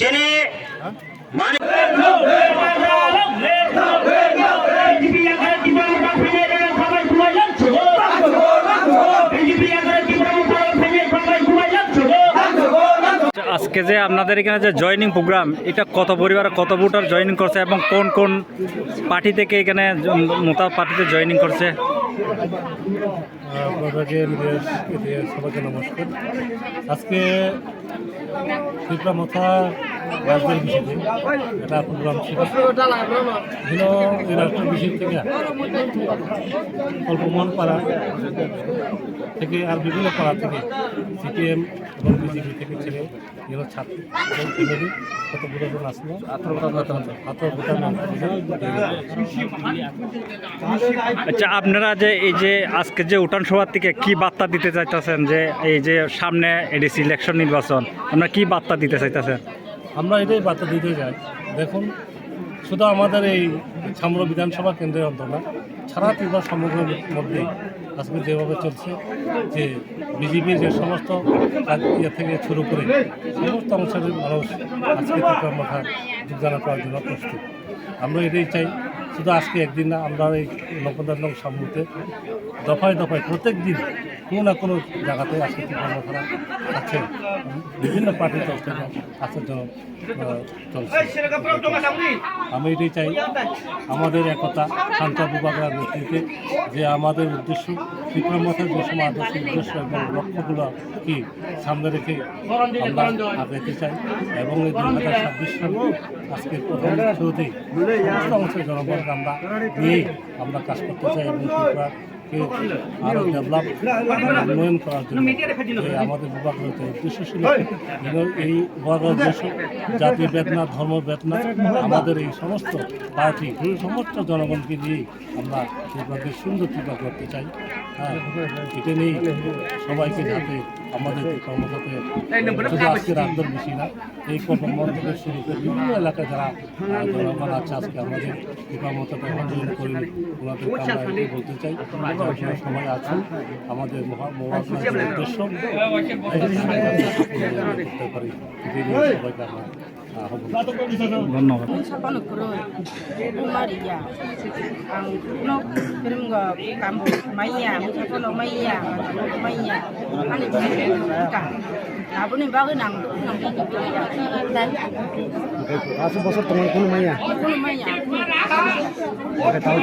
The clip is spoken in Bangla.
যিনি আজকে যে আপনাদের এখানে যে জয়েনিং প্রোগ্রাম, এটা কত পরিবার কত ভোটার জয়েনিং করছে এবং কোন কোন পার্টি থেকে এখানে মোটা পার্টিতে জয়েনিং করছে? সবাইকে নমস্কার। আজকে ত্রিপুরা রাজ্যের বিষয়তে একটা প্রোগ্রাম ছিল। এই রাষ্ট্রের বিষয় থেকে অল্পমন পাড়া থেকে আর বিভিন্ন পাড়া থেকে সিপিএম এবং বিজেপি থেকে ছেলে এগুলো ছাত্র এবং ফ্যামিলি কত ভোটারজন আসলো। আচ্ছা, আপনারা যে এই যে আজকে যে উঠান সভার থেকে কি বার্তা দিতে চাইতেছেন, যে এই যে সামনে এডিসি ইলেকশন নির্বাচন, আপনারা কি বার্তা দিতে চাইতেছেন? আমরা এটাই বার্তা দিতে চাই, দেখুন শুধু আমাদের এই ছামড়া বিধানসভা কেন্দ্রের অন্তর না, সারা ত্রিপুরা সমগ্রের মধ্যে আজকে যেভাবে চলছে, যে বিজেপির যে সমস্ত ইয়ে থেকে শুরু করে সমস্ত অংশের মানুষ আজকে ত্রিপুরার মাথায় যোগদান করার জন্য প্রস্তুত। আমরা এটাই চাই, শুধু আজকে একদিন না, আমরা এই ৯৫ নং সামুতে দফায় দফায় প্রত্যেক দিন কোনো না কোনো জায়গাতে আজকে ত্রিপুরা মাথা আছে, বিভিন্ন পার্টির তরফ থেকে আসার জন্য চলছে। আমি এটাই চাই, আমাদের একতা শান্তা বিভাগের নেতৃত্বে, যে আমাদের উদ্দেশ্য ত্রিপুরা মাথার যে সময় আদর্শ উদ্দেশ্য এবং লক্ষ্যগুলো কি সামনে রেখে আমরা আগাইতে চাই। এবং এই 2026 সাল আজকে প্রথম শুরুতেই সমস্ত অংশের জনগণকে আমরা নিয়েই আমরা কাজ করতে চাই এবং ত্রিপুরাকে আরও ডেভেলপ উন্নয়ন করার জন্য আমাদের বিভাগ রয়েছে উদ্দেশ্য ছিল। এই বিভাগের উদ্দেশ্য জাতি বেদনা, ধর্ম বেদনা, আমাদের এই সমস্ত পার্টি সমস্ত জনগণকে নিয়েই আমরা ত্রিপুরাকে সুন্দর ত্রিপুরা করতে চাই। হ্যাঁ, এটা নিয়েই সবাইকে যাতে আমাদের কর্মকর্তা শুধু আজকের আন্দোলন বেশি না, এই কর্মমন থেকে শুরু করে বিভিন্ন এলাকায় যারা জনগণ আছে আজকে আমাদের কর্মকর্তা আন্দোলন করিনি, ওনাদেরকে আমরা এটাই বলতে চাই, আপনারা সবাই আছেন, আমাদের মহারাজের উদ্দেশ্য করতে পারি, এটাই নিয়ে সবাইকে আমরা ধন্যবাদ। আশি বছর তোমার কোনো মাইয়া তাও